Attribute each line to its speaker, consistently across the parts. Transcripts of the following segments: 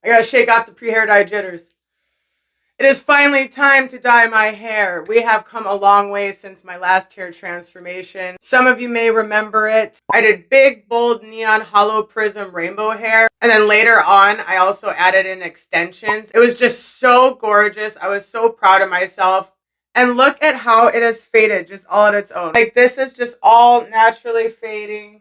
Speaker 1: I gotta shake off the pre-hair dye jitters. It is finally time to dye my hair. We have come a long way since my last hair transformation. Some of you may remember it. I did big, bold, neon, hollow prism rainbow hair. And then later on, I also added in extensions. It was just so gorgeous. I was so proud of myself. And look at how it has faded just all on its own. Like, this is just all naturally fading.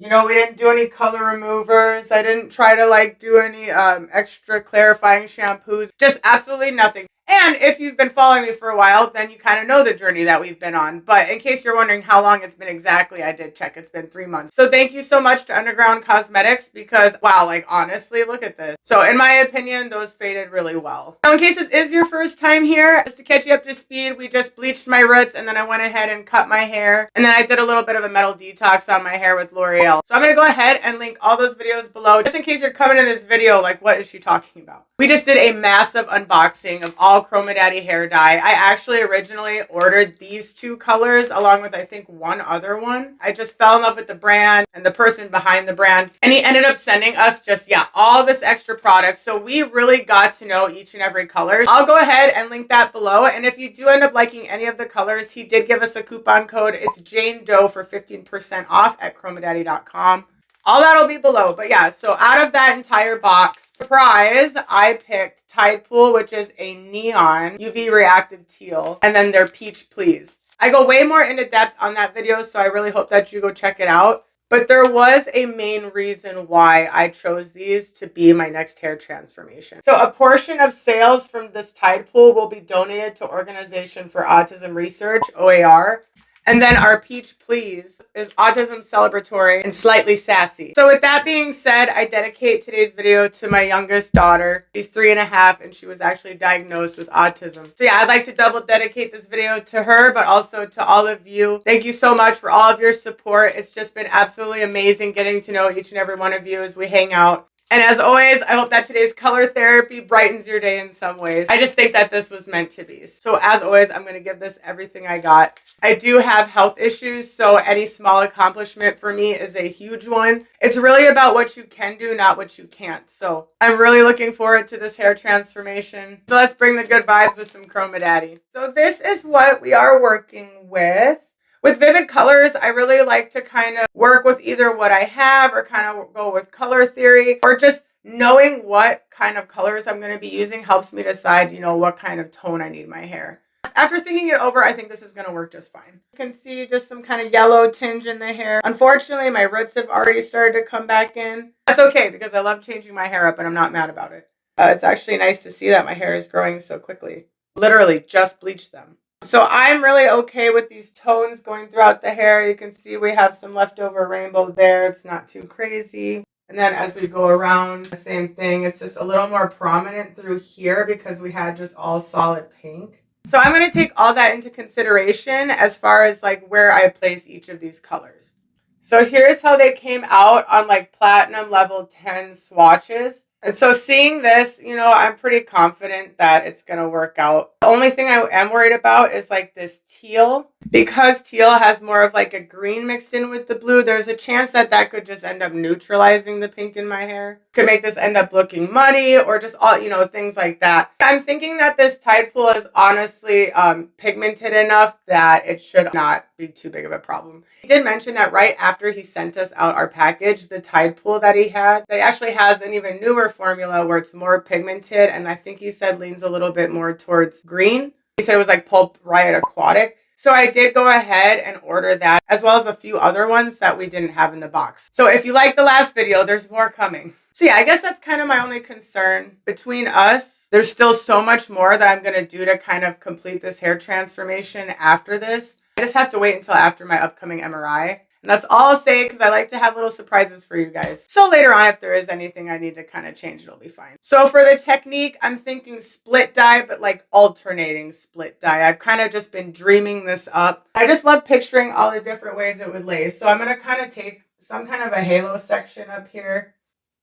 Speaker 1: You know, we didn't do any color removers. I didn't try to like do any extra clarifying shampoos. Just absolutely nothing. And if you've been following me for a while, then you kind of know the journey that we've been on. But in case you're wondering how long it's been exactly, I did check. It's been 3 months. So thank you so much to Underground Cosmetics because, wow, like honestly, look at this. So in my opinion, those faded really well. Now, in case this is your first time here, just to catch you up to speed, we just bleached my roots and then I went ahead and cut my hair. And then I did a little bit of a metal detox on my hair with L'Oreal. So I'm going to go ahead and link all those videos below just in case you're coming in this video like, what is she talking about? We just did a massive unboxing of all CHROMADADDY hair dye. I actually originally ordered these 2 colors along with I think one other one. I just fell in love with the brand and the person behind the brand. And he ended up sending us just, yeah, all this extra product. So we really got to know each and every color. I'll go ahead and link that below. And if you do end up liking any of the colors, he did give us a coupon code. It's Jane Doe for 15% off at chromadaddy.com. All that'll be below. But yeah, so out of that entire box, surprise, I picked Tidepool, which is a neon UV reactive teal, and then their Peach Please. I go way more into depth on that video, so I really hope that you go check it out. But there was a main reason why I chose these to be my next hair transformation. So a portion of sales from this Tidepool will be donated to Organization for Autism Research, OAR. And then our Peach Please is autism, celebratory, and slightly sassy. So with that being said, I dedicate today's video to my youngest daughter. She's 3.5 and she was actually diagnosed with autism. So yeah, I'd like to double dedicate this video to her, but also to all of you. Thank you so much for all of your support. It's just been absolutely amazing getting to know each and every one of you as we hang out. And as always, I hope that today's color therapy brightens your day in some ways. I just think that this was meant to be. So as always, I'm going to give this everything I got. I do have health issues, so any small accomplishment for me is a huge one. It's really about what you can do, not what you can't. So I'm really looking forward to this hair transformation. So let's bring the good vibes with some CHROMADADDY. So this is what we are working with. With vivid colors, I really like to kind of work with either what I have or kind of go with color theory, or just knowing what kind of colors I'm going to be using helps me decide, you know, what kind of tone I need my hair. After thinking it over, I think this is going to work just fine. You can see just some kind of yellow tinge in the hair. Unfortunately, my roots have already started to come back in. That's okay because I love changing my hair up and I'm not mad about it. It's actually nice to see that my hair is growing so quickly. Literally just bleached them. So I'm really okay with these tones going throughout the hair. You can see we have some leftover rainbow there. It's not too crazy. And then as we go around, the same thing. It's just a little more prominent through here because we had just all solid pink. So I'm going to take all that into consideration as far as like where I place each of these colors. So here's how they came out on like platinum level 10 swatches. And so seeing this, you know, I'm pretty confident that it's going to work out. The only thing I am worried about is like this teal. Because teal has more of like a green mixed in with the blue, there's a chance that that could just end up neutralizing the pink in my hair. Could make this end up looking muddy or just all, you know, things like that. I'm thinking that this Tidepool is honestly pigmented enough that it should not be too big of a problem. He did mention that right after he sent us out our package, the Tidepool that he had, that actually has an even newer formula where it's more pigmented, and I think he said leans a little bit more towards green. He said it was like Pulp Riot Aquatic. So I did go ahead and order that, as well as a few other ones that we didn't have in the box. So if you liked the last video, there's more coming. So yeah, I guess that's kind of my only concern. Between us, there's still so much more that I'm going to do to kind of complete this hair transformation after this. I just have to wait until after my upcoming MRI. And that's all I'll say because I like to have little surprises for you guys. So later on, if there is anything I need to kind of change, it'll be fine. So for the technique, I'm thinking split dye, but like alternating split dye. I've kind of just been dreaming this up. I just love picturing all the different ways it would lay. So I'm going to kind of take some kind of a halo section up here.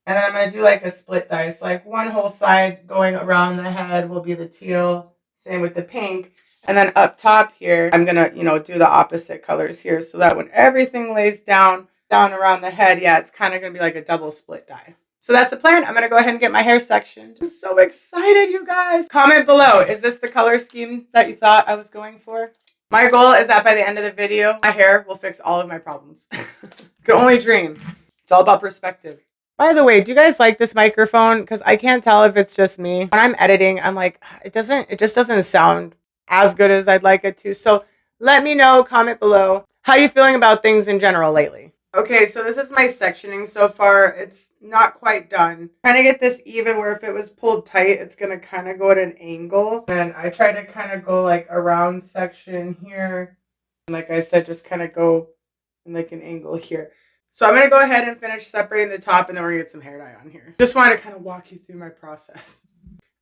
Speaker 1: And then I'm going to do like a split dye. So like one whole side going around the head will be the teal. Same with the pink. And then up top here, I'm going to, you know, do the opposite colors here so that when everything lays down around the head, yeah, it's kind of going to be like a double split dye. So that's the plan. I'm going to go ahead and get my hair sectioned. I'm so excited, you guys. Comment below. Is this the color scheme that you thought I was going for? My goal is that by the end of the video, my hair will fix all of my problems. Can only dream. It's all about perspective. By the way, do you guys like this microphone? Because I can't tell if it's just me. When I'm editing, I'm like, it just doesn't sound as good as I'd like it to. So let me know, comment below. How are you feeling about things in general lately? Okay, so this is my sectioning so far. It's not quite done. Trying to get this even where if it was pulled tight, it's going to kind of go at an angle. And I try to kind of go like a round section here. And like I said, just kind of go in like an angle here. So I'm going to go ahead and finish separating the top and then we're going to get some hair dye on here. Just wanted to kind of walk you through my process.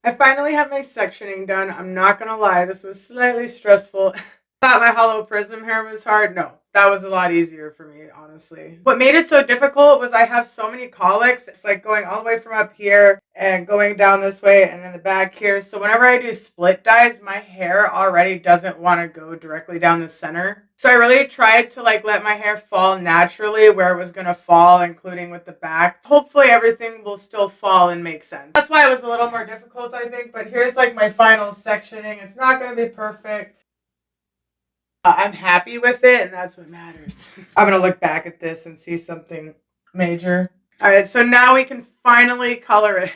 Speaker 1: I finally have my sectioning done. I'm not going to lie, this was slightly stressful. Thought my hollow prism hair was hard. No, that was a lot easier for me, honestly. What made it so difficult was I have so many colics. It's like going all the way from up here and going down this way and in the back here. So whenever I do split dyes, my hair already doesn't want to go directly down the center. So I really tried to like let my hair fall naturally where it was going to fall, including with the back. Hopefully everything will still fall and make sense. That's why it was a little more difficult, I think. But here's like my final sectioning. It's not going to be perfect. I'm happy with it, and that's what matters. I'm going to look back at this and see something major. All right, so now we can finally color it.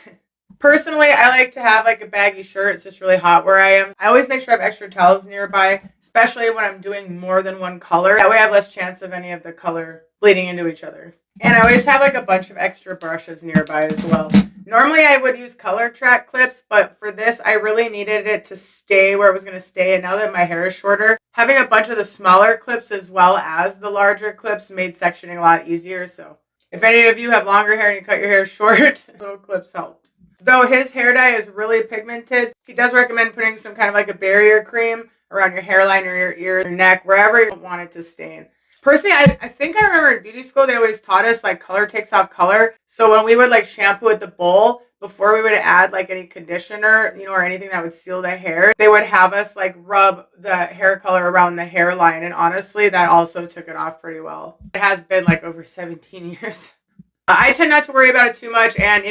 Speaker 1: Personally, I like to have like a baggy shirt. It's just really hot where I am. I always make sure I have extra towels nearby, especially when I'm doing more than one color. That way I have less chance of any of the color bleeding into each other. And I always have like a bunch of extra brushes nearby as well. Normally I would use color TRAK clips, but for this I really needed it to stay where it was going to stay. And now that my hair is shorter, having a bunch of the smaller clips as well as the larger clips made sectioning a lot easier. So if any of you have longer hair and you cut your hair short, little clips helped. Though his hair dye is really pigmented, he does recommend putting some kind of like a barrier cream around your hairline or your ear, your neck, wherever you don't want it to stain. Personally, I think I remember in beauty school, they always taught us like color takes off color. So when we would like shampoo with the bowl, before we would add like any conditioner, you know, or anything that would seal the hair, they would have us like rub the hair color around the hairline. And honestly, that also took it off pretty well. It has been like over 17 years. I tend not to worry about it too much. And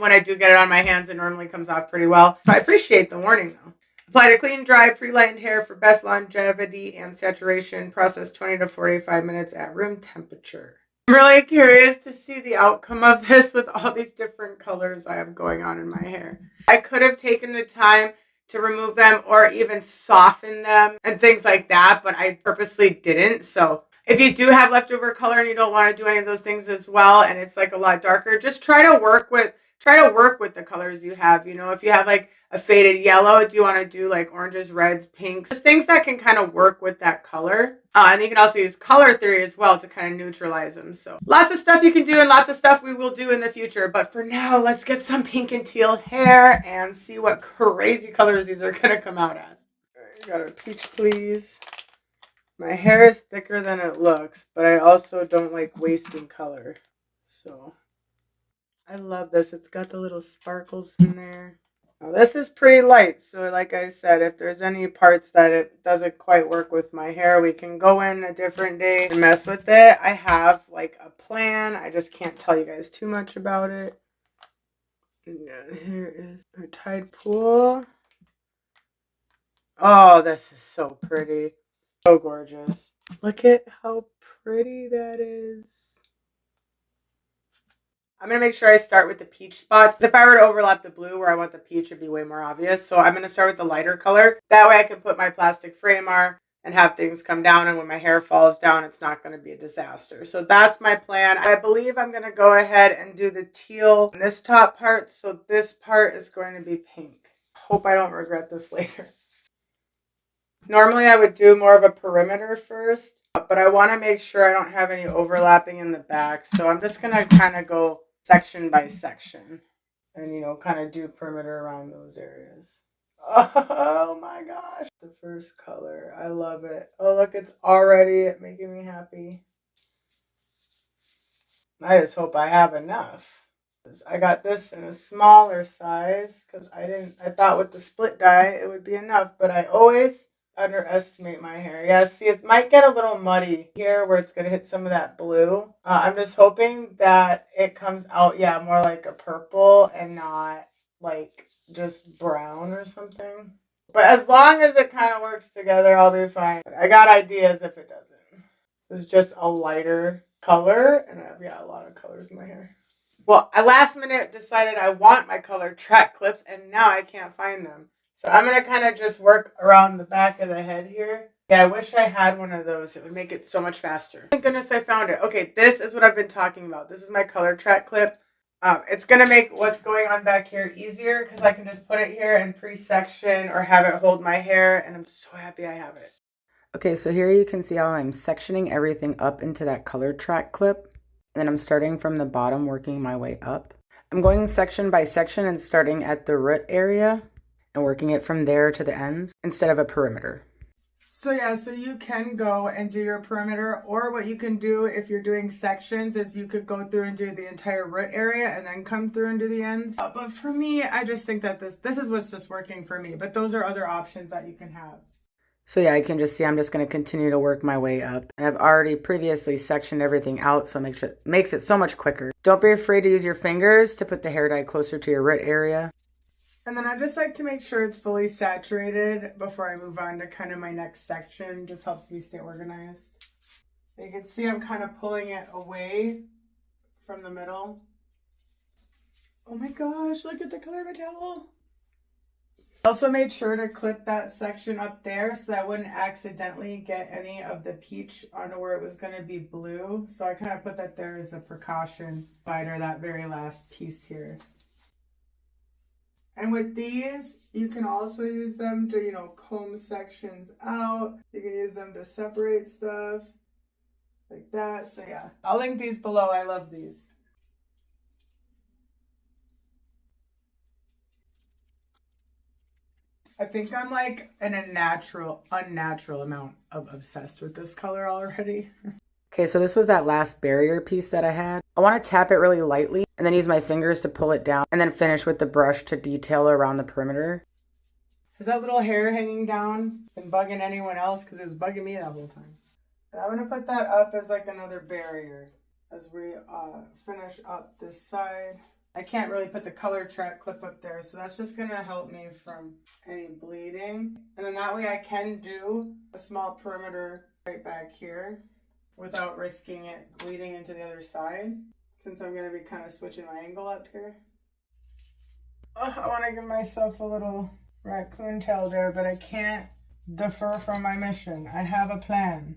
Speaker 1: when I do get it on my hands, it normally comes off pretty well. So I appreciate the warning though. Apply to clean, dry, pre-lightened hair for best longevity and saturation. Process 20 to 45 minutes at room temperature. I'm really curious to see the outcome of this with all these different colors I have going on in my hair. I could have taken the time to remove them or even soften them and things like that, but I purposely didn't. So if you do have leftover color and you don't want to do any of those things as well, and it's like a lot darker, just try to work with the colors you have. You know, if you have like a faded yellow, do you want to do like oranges, reds, pinks, just things that can kind of work with that color. And you can also use color theory as well to kind of neutralize them. So lots of stuff you can do and lots of stuff we will do in the future. But for now, let's get some pink and teal hair and see what crazy colors these are going to come out as. All right, got our peach, please. My hair is thicker than it looks, but I also don't like wasting color. So I love this. It's got the little sparkles in there. Now this is pretty light, so like I said, if there's any parts that it doesn't quite work with my hair, we can go in a different day and mess with it. I have like a plan. I just can't tell you guys too much about it. Yeah, here is our Tidepool. Oh, this is so pretty. So gorgeous. Look at how pretty that is. I'm going to make sure I start with the peach spots. If I were to overlap the blue where I want the peach, it'd be way more obvious. So I'm going to start with the lighter color. That way I can put my plastic FRAMAR and have things come down. And when my hair falls down, it's not going to be a disaster. So that's my plan. I believe I'm going to go ahead and do the teal in this top part. So this part is going to be pink. Hope I don't regret this later. Normally I would do more of a perimeter first, but I want to make sure I don't have any overlapping in the back. So I'm just going to kind of go section by section and, you know, kind of do perimeter around those areas. Oh my gosh. The first color. I love it. Oh, look, it's already making me happy. I just hope I have enough. I got this in a smaller size because I thought with the split dye it would be enough, but I always underestimate my hair. Yeah, see, it might get a little muddy here where it's going to hit some of that blue. I'm just hoping that it comes out, yeah, more like a purple and not like just brown or something. But as long as it kind of works together, I'll be fine. I got ideas if it doesn't. This is just a lighter color, and I've got a lot of colors in my hair. Well, I last minute decided I want my color TRAK clips, and now I can't find them. So I'm going to kind of just work around the back of the head here. Yeah, I wish I had one of those. It would make it so much faster. Thank goodness I found it. Okay, this is what I've been talking about. This is my color TRAK clip. It's going to make what's going on back here easier because I can just put it here and pre-section or have it hold my hair, and I'm so happy I have it. Okay, so here you can see how I'm sectioning everything up into that color TRAK clip. And then I'm starting from the bottom, working my way up. I'm going section by section and starting at the root area and working it from there to the ends instead of a perimeter. So yeah, so you can go and do your perimeter, or what you can do if you're doing sections is you could go through and do the entire root area and then come through and do the ends. But for me, I just think that this is what's just working for me, but those are other options that you can have. So yeah, I can just see I'm just going to continue to work my way up. And I've already previously sectioned everything out, so it makes it so much quicker. Don't be afraid to use your fingers to put the hair dye closer to your root area. And then I just like to make sure it's fully saturated before I move on to kind of my next section. Just helps me stay organized. You can see I'm kind of pulling it away from the middle. Oh my gosh, look at the color of my towel. Also made sure to clip that section up there so that I wouldn't accidentally get any of the peach onto where it was going to be blue. So I kind of put that there as a precaution, spider that very last piece here. And with these, you can also use them to, comb sections out. You can use them to separate stuff like that. So yeah, I'll link these below. I love these. I think I'm like an unnatural amount of obsessed with this color already. Okay, so this was that last barrier piece that I had. I want to tap it really lightly and then use my fingers to pull it down and then finish with the brush to detail around the perimeter. Has that little hair hanging down been bugging anyone else? Because it was bugging me that whole time. And I'm going to put that up as like another barrier as we finish up this side. I can't really put the color TRAK clip up there, so that's just going to help me from any bleeding. And then that way I can do a small perimeter right back here without risking it bleeding into the other side, since I'm going to be kind of switching my angle up here. Oh, I want to give myself a little raccoon tail there, but I can't defer from my mission. I have a plan.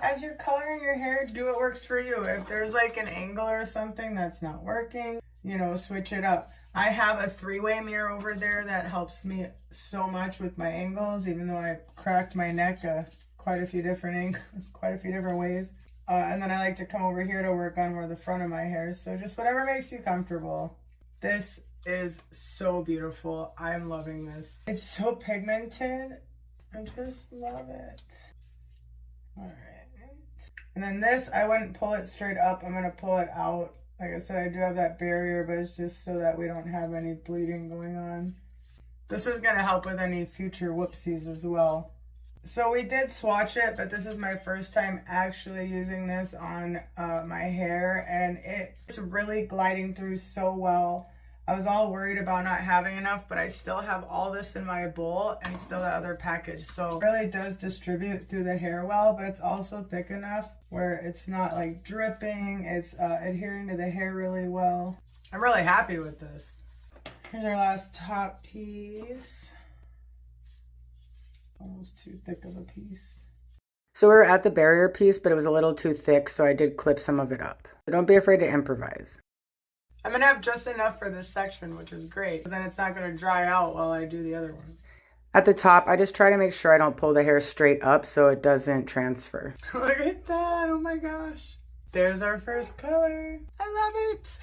Speaker 1: As you're coloring your hair, do what works for you. If there's like an angle or something that's not working, switch it up. I have a 3-way mirror over there that helps me so much with my angles, even though I cracked my neck quite a few different ways. And then I like to come over here to work on where the front of my hair is. So just whatever makes you comfortable. This is so beautiful. I'm loving this. It's so pigmented. I just love it. All right. And then this, I wouldn't pull it straight up. I'm going to pull it out. Like I said, I do have that barrier, but it's just so that we don't have any bleeding going on. This is going to help with any future whoopsies as well. So we did swatch it, but this is my first time actually using this on my hair, and it's really gliding through so well. I was all worried about not having enough, but I still have all this in my bowl and still the other package. So it really does distribute through the hair well, but it's also thick enough where it's not like dripping. It's adhering to the hair really well. I'm really happy with this. Here's our last top piece. Almost too thick of a piece. So we were at the barrier piece, but it was a little too thick, so I did clip some of it up. So don't be afraid to improvise. I'm going to have just enough for this section, which is great, because then it's not going to dry out while I do the other one. At the top, I just try to make sure I don't pull the hair straight up so it doesn't transfer. Look at that! Oh my gosh! There's our first color! I love it!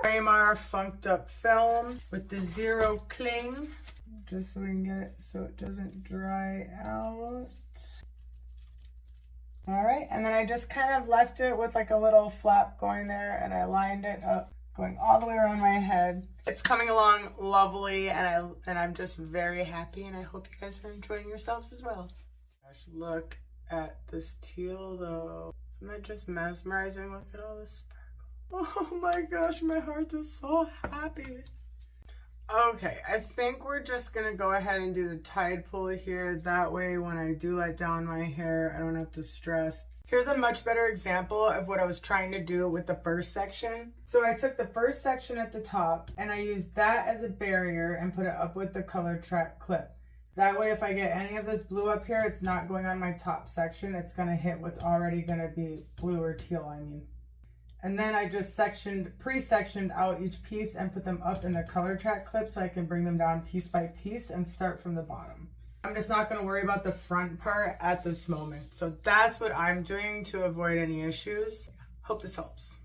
Speaker 1: FRAMAR Funked Up Film with the Zero Cling, just so we can get it so it doesn't dry out. All right, and then I just kind of left it with like a little flap going there, and I lined it up going all the way around my head. It's coming along lovely, and I'm just very happy, and I hope you guys are enjoying yourselves as well. Gosh, look at this teal though. Isn't that just mesmerizing? Look at all this sparkle. Oh my gosh, my heart is so happy. Okay, I think we're just gonna go ahead and do the Tidepool here. That way when I do let down my hair, I don't have to stress. Here's a much better example of what I was trying to do with the first section. So I took the first section at the top and I used that as a barrier and put it up with the color TRAK clip. That way if I get any of this blue up here, it's not going on my top section. It's gonna hit what's already gonna be blue or teal, I mean. And then I just pre-sectioned out each piece and put them up in the color TRAK clip so I can bring them down piece by piece and start from the bottom. I'm just not going to worry about the front part at this moment. So that's what I'm doing to avoid any issues. Hope this helps.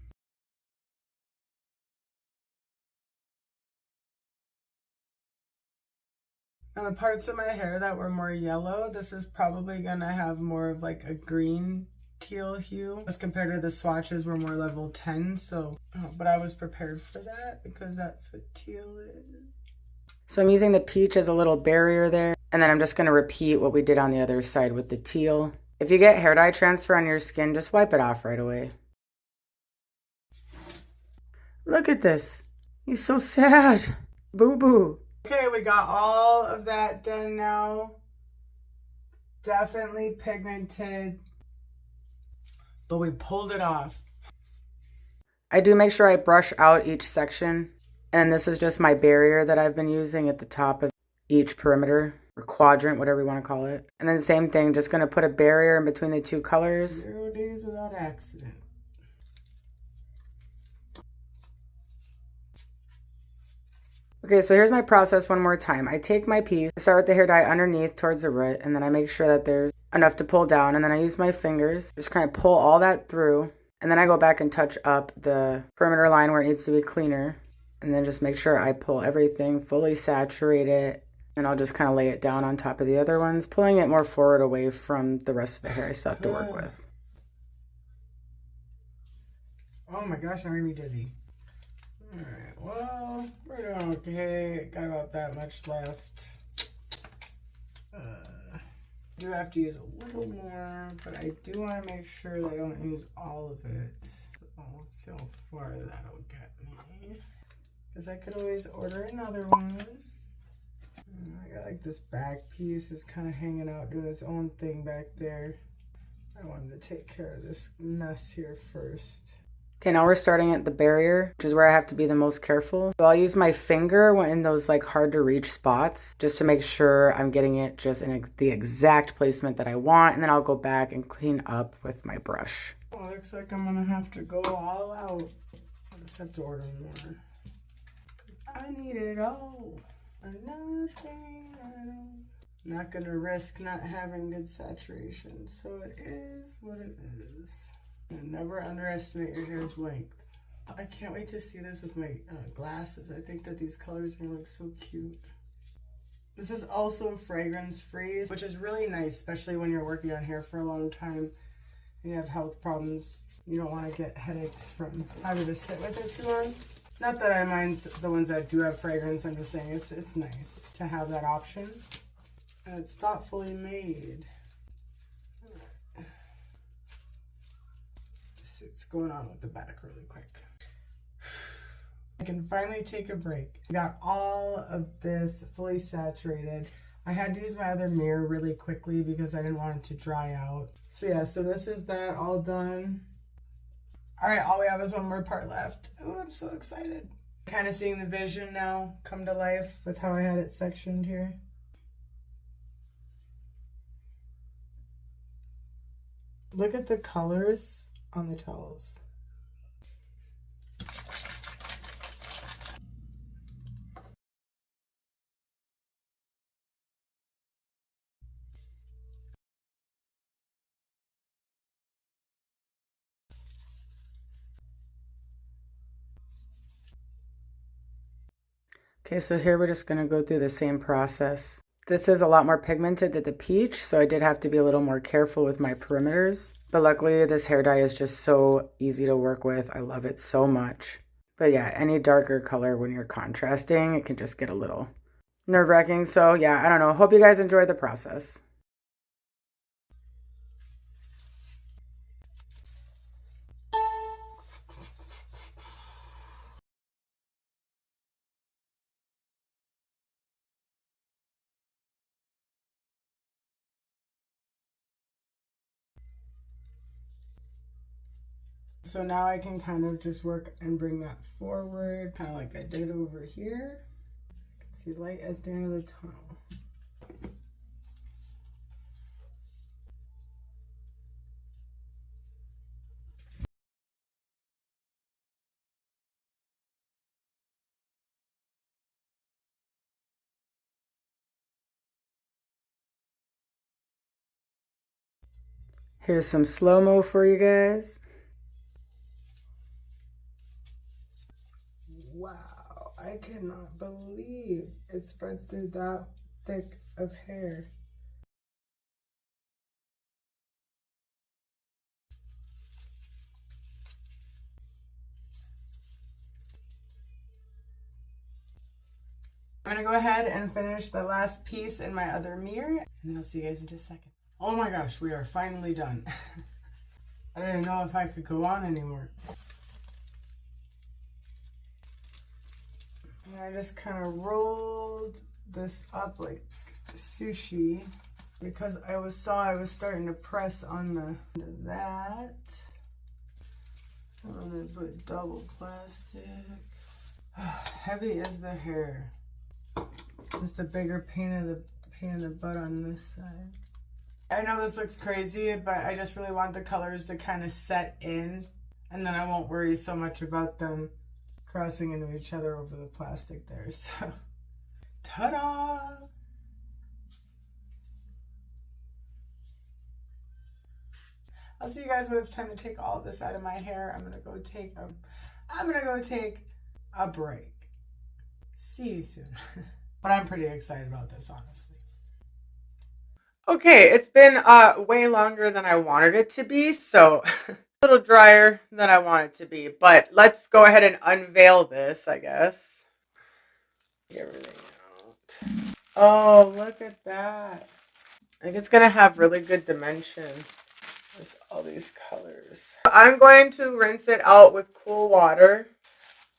Speaker 1: Now the parts of my hair that were more yellow, this is probably going to have more of like a green teal hue as compared to the swatches were more level 10. So, but I was prepared for that because that's what teal is. So I'm using the peach as a little barrier there. And then I'm just going to repeat what we did on the other side with the teal. If you get hair dye transfer on your skin, just wipe it off right away. Look at this. He's so sad. Boo-boo. Okay, we got all of that done now. Definitely pigmented. But we pulled it off. I do make sure I brush out each section. And this is just my barrier that I've been using at the top of each perimeter. Or quadrant, whatever you want to call it. And then same thing, just going to put a barrier in between the two colors. 0 days without accident. Okay, so here's my process one more time. I take my piece, start with the hair dye underneath towards the root, and then I make sure that there's enough to pull down, and then I use my fingers, just kind of pull all that through, and then I go back and touch up the perimeter line where it needs to be cleaner, and then just make sure I pull everything, fully saturate it. And I'll just kind of lay it down on top of the other ones, pulling it more forward away from the rest of the hair I still have to work with. Oh my gosh, I'm gonna be dizzy. Alright, well, we're doing okay. Got about that much left. I do have to use a little more, but I do want to make sure that I don't use all of it. So let's see how far that'll get me. Because I could always order another one. I got like this back piece is kind of hanging out, doing its own thing back there. I wanted to take care of this mess here first. Okay, now we're starting at the barrier, which is where I have to be the most careful. So I'll use my finger in those like hard to reach spots just to make sure I'm getting it just in the exact placement that I want. And then I'll go back and clean up with my brush. Oh, looks like I'm gonna have to go all out. I just have to order more. 'Cause I need it all. Nothing at all. Not gonna risk not having good saturation, so it is what it is. And never underestimate your hair's length. I can't wait to see this with my glasses. I think that these colors are gonna look so cute. This is also fragrance free, which is really nice, especially when you're working on hair for a long time and you have health problems. You don't want to get headaches from having to sit with it too long. Not that I mind the ones that do have fragrance, I'm just saying it's nice to have that option. And it's thoughtfully made. Right. Just see what's going on with the back really quick. I can finally take a break. I got all of this fully saturated. I had to use my other mirror really quickly because I didn't want it to dry out. So yeah, so this is that all done. All right, all we have is one more part left. Oh, I'm so excited. Kind of seeing the vision now come to life with how I had it sectioned here. Look at the colors on the towels. Okay, so here we're just gonna go through the same process. This is a lot more pigmented than the peach, so I did have to be a little more careful with my perimeters. But luckily, this hair dye is just so easy to work with. I love it so much. But yeah, any darker color when you're contrasting, it can just get a little nerve-wracking. So yeah, I don't know. Hope you guys enjoy the process. So now I can kind of just work and bring that forward, kind of like I did over here. I can see light at the end of the tunnel. Here's some slow-mo for you guys. Wow, I cannot believe it spreads through that thick of hair. I'm gonna go ahead and finish the last piece in my other mirror, and then I'll see you guys in just a second. Oh my gosh, we are finally done. I didn't know if I could go on anymore. And I just kind of rolled this up like sushi because I was starting to press on the end of that. I'm gonna put double plastic. Heavy is the hair. It's just a bigger pain in the butt on this side. I know this looks crazy, but I just really want the colors to kind of set in, and then I won't worry so much about them crossing into each other over the plastic there. So, ta-da! I'll see you guys when it's time to take all of this out of my hair. I'm gonna go take a break. See you soon. But I'm pretty excited about this, honestly. Okay, it's been way longer than I wanted it to be, so a little drier than I want it to be. But let's go ahead and unveil this, I guess. Get everything out. Oh, look at that. I think it's gonna have really good dimension. There's all these colors. I'm going to rinse it out with cool water.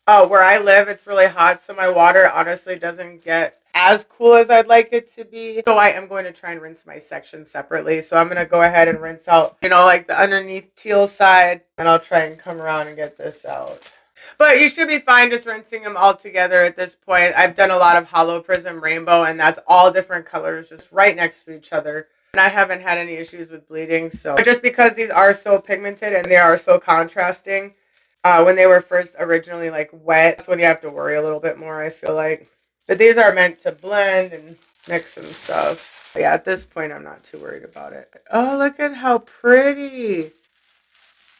Speaker 1: Where I live, it's really hot, so my water honestly doesn't get as cool as I'd like it to be. So I am going to try and rinse my section separately. So I'm going to go ahead and rinse out, you know, like the underneath teal side, and I'll try and come around and get this out. But you should be fine just rinsing them all together at this point. I've done a lot of hollow prism rainbow, and that's all different colors just right next to each other. And I haven't had any issues with bleeding. So just because these are so pigmented and they are so contrasting, when they were first originally like wet, that's when you have to worry a little bit more, I feel like. But these are meant to blend and mix and stuff. But yeah, at this point, I'm not too worried about it. Oh, look at how pretty.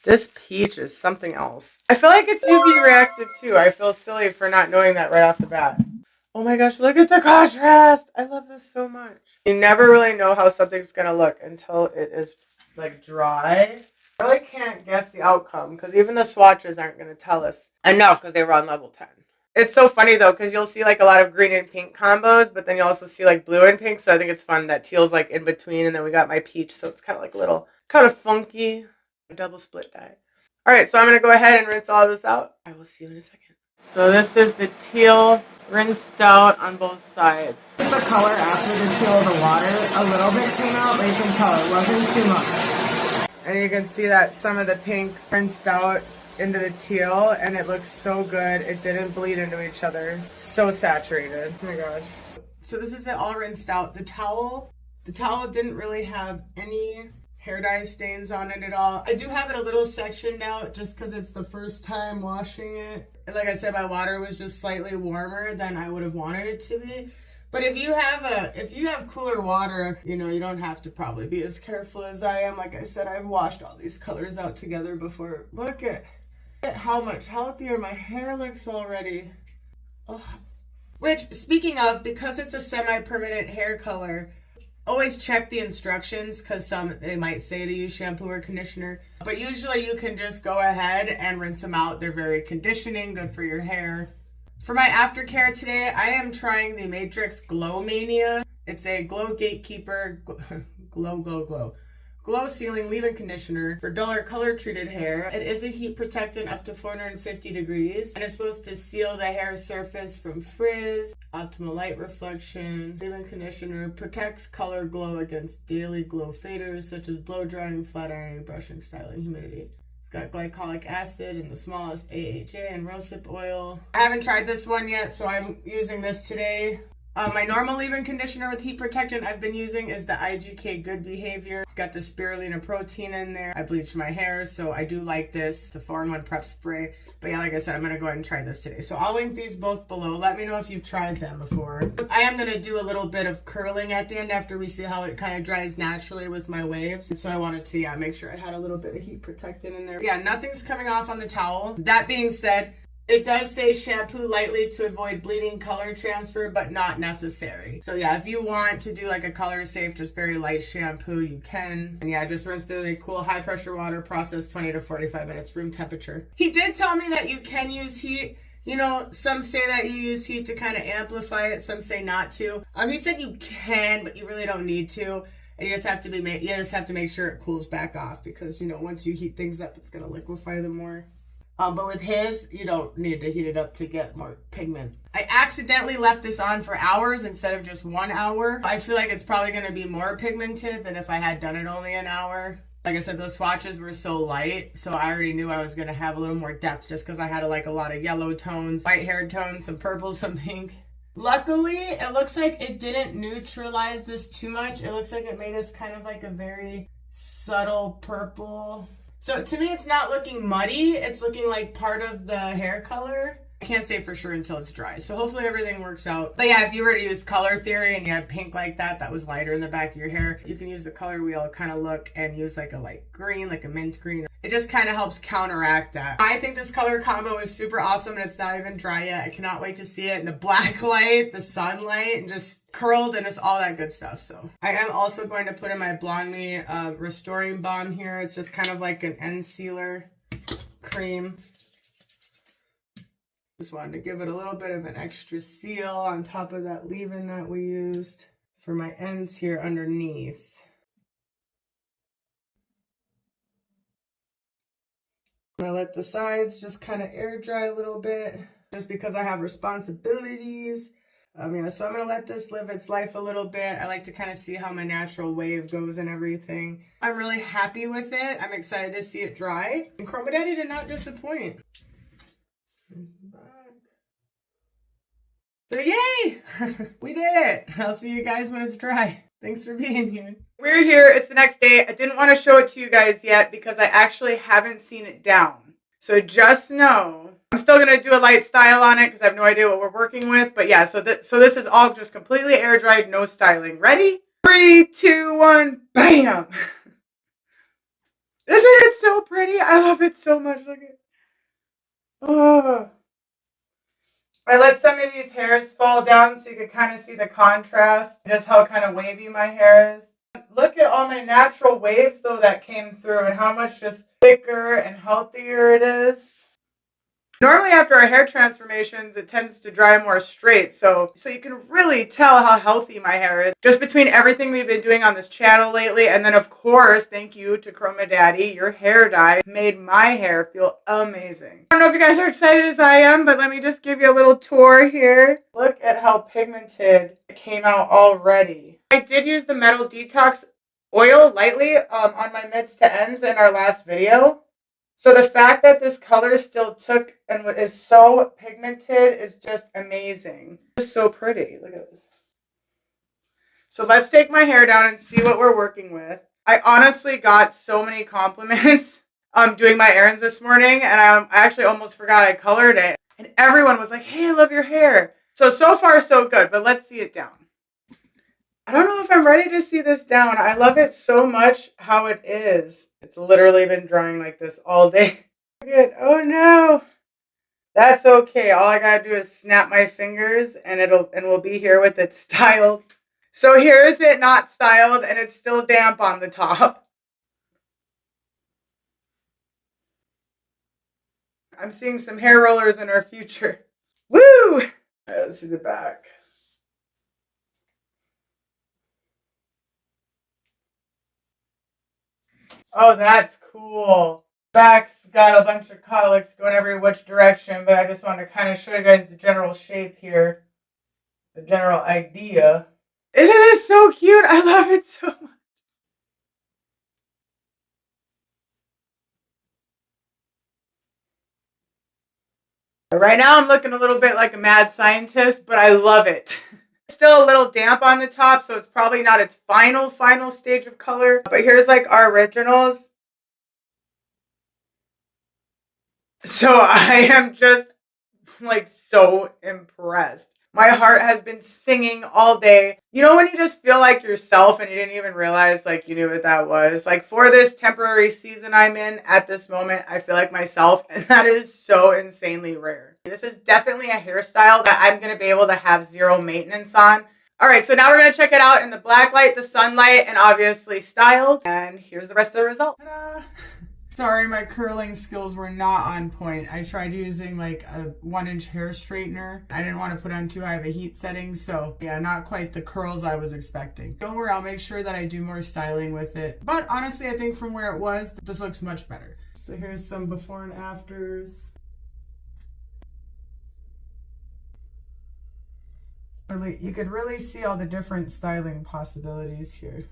Speaker 1: This peach is something else. I feel like it's UV reactive too. I feel silly for not knowing that right off the bat. Oh my gosh, look at the contrast. I love this so much. You never really know how something's going to look until it is like dry. I really can't guess the outcome because even the swatches aren't going to tell us enough because they were on level 10. It's so funny though because you'll see like a lot of green and pink combos, but then you also see like blue and pink. So I think it's fun that teal's like in between, and then we got my peach, so it's kind of like a little kind of funky double split dye. All right, so I'm going to go ahead and rinse all this out. I will see you in a second. So this is the teal rinsed out on both sides. This is the color after the teal, the water a little bit came out, but you can tell it wasn't too much. And you can see that some of the pink rinsed out into the teal, and it looks so good. It didn't bleed into each other. So saturated. Oh my gosh. So this is it all rinsed out. The towel didn't really have any hair dye stains on it at all. I do have it a little sectioned out just because it's the first time washing it. Like I said, my water was just slightly warmer than I would have wanted it to be. But if you have cooler water, you know, you don't have to probably be as careful as I am. Like I said, I've washed all these colors out together before. Look at how much healthier my hair looks already. Oh. Which, speaking of, because it's a semi-permanent hair color, Always check the instructions because they might say to use shampoo or conditioner. But usually you can just go ahead and rinse them out. They're very conditioning, good for your hair. For my aftercare today, I am trying the Matrix Glow Mania. It's a Glow Gatekeeper Glow Sealing Leave-In Conditioner for dull or color-treated hair. It is a heat protectant up to 450 degrees, and it's supposed to seal the hair surface from frizz, optimal light reflection. Leave-in conditioner protects color glow against daily glow faders such as blow drying, flat ironing, brushing, styling, humidity. It's got glycolic acid and the smallest AHA and rosehip oil. I haven't tried this one yet, so I'm using this today. My normal leave-in conditioner with heat protectant I've been using is the IGK Good Behavior. It's got the spirulina protein in there. I bleached my hair, so I do like this. It's a 4-in-1 prep spray. But yeah, like I said, I'm going to go ahead and try this today. So I'll link these both below. Let me know if you've tried them before. I am going to do a little bit of curling at the end after we see how it kind of dries naturally with my waves. And so I wanted to, make sure I had a little bit of heat protectant in there. Yeah, nothing's coming off on the towel. That being said, it does say shampoo lightly to avoid bleeding color transfer, but not necessary. So yeah, if you want to do like a color safe, just very light shampoo, you can. And yeah, just rinse through the cool high pressure water, process 20 to 45 minutes, room temperature. He did tell me that you can use heat. You know, some say that you use heat to kind of amplify it, some say not to. He said you can, but you really don't need to. And you just have to make sure it cools back off because, you know, once you heat things up, it's gonna liquefy them more. But with his, you don't need to heat it up to get more pigment. I accidentally left this on for hours instead of just 1 hour. I feel like it's probably going to be more pigmented than if I had done it only an hour. Like I said, those swatches were so light, so I already knew I was going to have a little more depth just because I had like a lot of yellow tones, white hair tones, some purple, some pink. Luckily, it looks like it didn't neutralize this too much. It looks like it made us kind of like a very subtle purple. So to me, it's not looking muddy. It's looking like part of the hair color. I can't say for sure until it's dry. So hopefully everything works out. But yeah, if you were to use color theory and you had pink like that was lighter in the back of your hair, you can use the color wheel kind of look and use like a light green, like a mint green. It just kind of helps counteract that. I think this color combo is super awesome and it's not even dry yet. I cannot wait to see it in the black light, the sunlight, and just curled and it's all that good stuff. So I am also going to put in my BLONDME restoring balm here. It's just kind of like an end sealer cream. Just wanted to give it a little bit of an extra seal on top of that leave-in that we used for my ends here underneath. I'm gonna let the sides just kind of air dry a little bit just because I have responsibilities. So I'm gonna let this live its life a little bit. I like to kind of see how my natural wave goes and everything. I'm really happy with it. I'm excited to see it dry. And CHROMADADDY did not disappoint. So yay! We did it! I'll see you guys when it's dry. Thanks for being here. We're here. It's the next day. I didn't want to show it to you guys yet because I actually haven't seen it down. So just know, I'm still going to do a light style on it because I have no idea what we're working with. But yeah, so this is all just completely air dried, no styling. Ready? 3, 2, 1, bam! Isn't it so pretty? I love it so much. Look at it. Oh. I let some of these hairs fall down so you can kind of see the contrast, just how kind of wavy my hair is. Look at all my natural waves though that came through and how much just thicker and healthier it is. Normally after our hair transformations, it tends to dry more straight, so you can really tell how healthy my hair is just between everything we've been doing on this channel lately. And then of course, thank you to CHROMADADDY, your hair dye made my hair feel amazing. I don't know if you guys are excited as I am, but let me just give you a little tour here. Look at how pigmented it came out already. I did use the Metal Detox oil lightly on my mids to ends in our last video. So the fact that this color still took and is so pigmented is just amazing. It's so pretty. Look at this. So let's take my hair down and see what we're working with. I honestly got so many compliments doing my errands this morning, and I actually almost forgot I colored it. And everyone was like, hey, I love your hair. So far so good, but let's see it down. I don't know if I'm ready to see this down. I love it so much how it is. It's literally been drying like this all day. Oh no. That's okay. All I gotta do is snap my fingers and we'll be here with it styled. So here's it not styled and it's still damp on the top. I'm seeing some hair rollers in our future. Woo! All right, let's see the back. Oh, that's cool. Back's got a bunch of colics going every which direction, but I just want to kind of show you guys the general shape here. The general idea. Isn't this so cute? I love it so much. Right now I'm looking a little bit like a mad scientist, but I love it. It's still a little damp on the top, so it's probably not its final stage of color. But here's like our originals. So I am just like so impressed. My heart has been singing all day. You know when you just feel like yourself and you didn't even realize like you knew what that was? Like for this temporary season I'm in at this moment, I feel like myself, and that is so insanely rare. This is definitely a hairstyle that I'm going to be able to have zero maintenance on. All right, so now we're going to check it out in the black light, the sunlight, and obviously styled. And here's the rest of the result. Ta-da! Sorry, my curling skills were not on point. I tried using like a 1-inch hair straightener. I didn't want to put on too high of a heat setting, so yeah, not quite the curls I was expecting. Don't worry, I'll make sure that I do more styling with it. But honestly, I think from where it was, this looks much better. So here's some before and afters. Really, you could really see all the different styling possibilities here.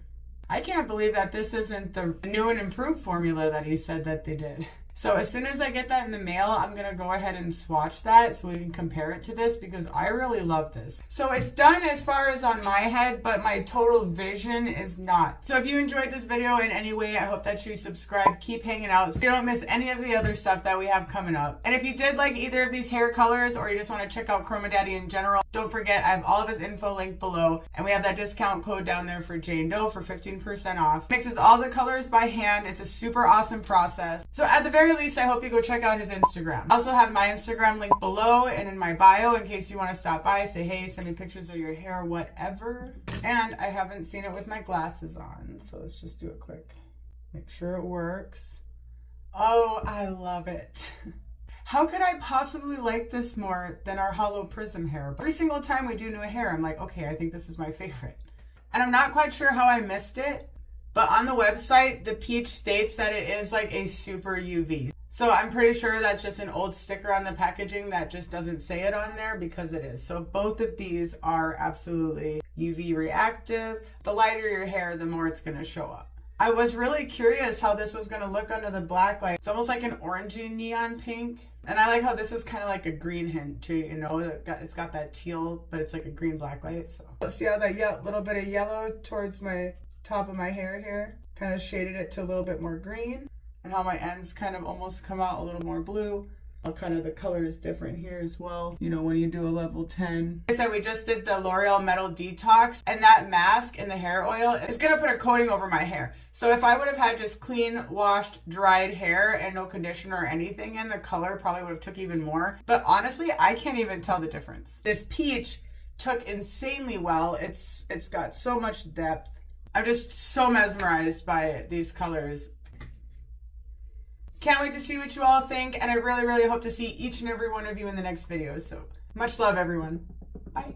Speaker 1: I can't believe that this isn't the new and improved formula that he said that they did. So as soon as I get that in the mail, I'm going to go ahead and swatch that so we can compare it to this because I really love this. So it's done as far as on my head, but my total vision is not. So if you enjoyed this video in any way, I hope that you subscribe, keep hanging out so you don't miss any of the other stuff that we have coming up. And if you did like either of these hair colors or you just want to check out CHROMADADDY in general, don't forget I have all of his info linked below and we have that discount code down there for Jane Doe for 15% off. Mixes all the colors by hand. It's a super awesome process. So at the very least, I hope you go check out his Instagram. I also have my Instagram linked below and in my bio in case you want to stop by, say hey, send me pictures of your hair, whatever. And I haven't seen it with my glasses on, so let's just do it quick. Make sure it works. Oh, I love it. How could I possibly like this more than our hollow prism hair? Every single time we do new hair, I'm like, okay, I think this is my favorite. And I'm not quite sure how I missed it, but on the website, the Peach states that it is like a super UV. So I'm pretty sure that's just an old sticker on the packaging that just doesn't say it on there because it is. So both of these are absolutely UV reactive. The lighter your hair, the more it's going to show up. I was really curious how this was going to look under the black light. It's almost like an orangey neon pink. And I like how this is kind of like a green hint too, you know, it's got that teal, but it's like a green black light. So let's see how that little bit of yellow towards my top of my hair here kind of shaded it to a little bit more green, and how my ends kind of almost come out a little more blue. Kind of the color is different here as well, you know, when you do a level 10. Like I said, we just did the L'Oreal Metal Detox, and that mask and the hair oil is gonna put a coating over my hair. So if I would have had just clean, washed, dried hair and no conditioner or anything in, the color probably would have took even more. But honestly, I can't even tell the difference. This peach took insanely well. It's got so much depth. I'm just so mesmerized by these colors. Can't wait to see what you all think, and I really, really hope to see each and every one of you in the next video. So much love, everyone. Bye.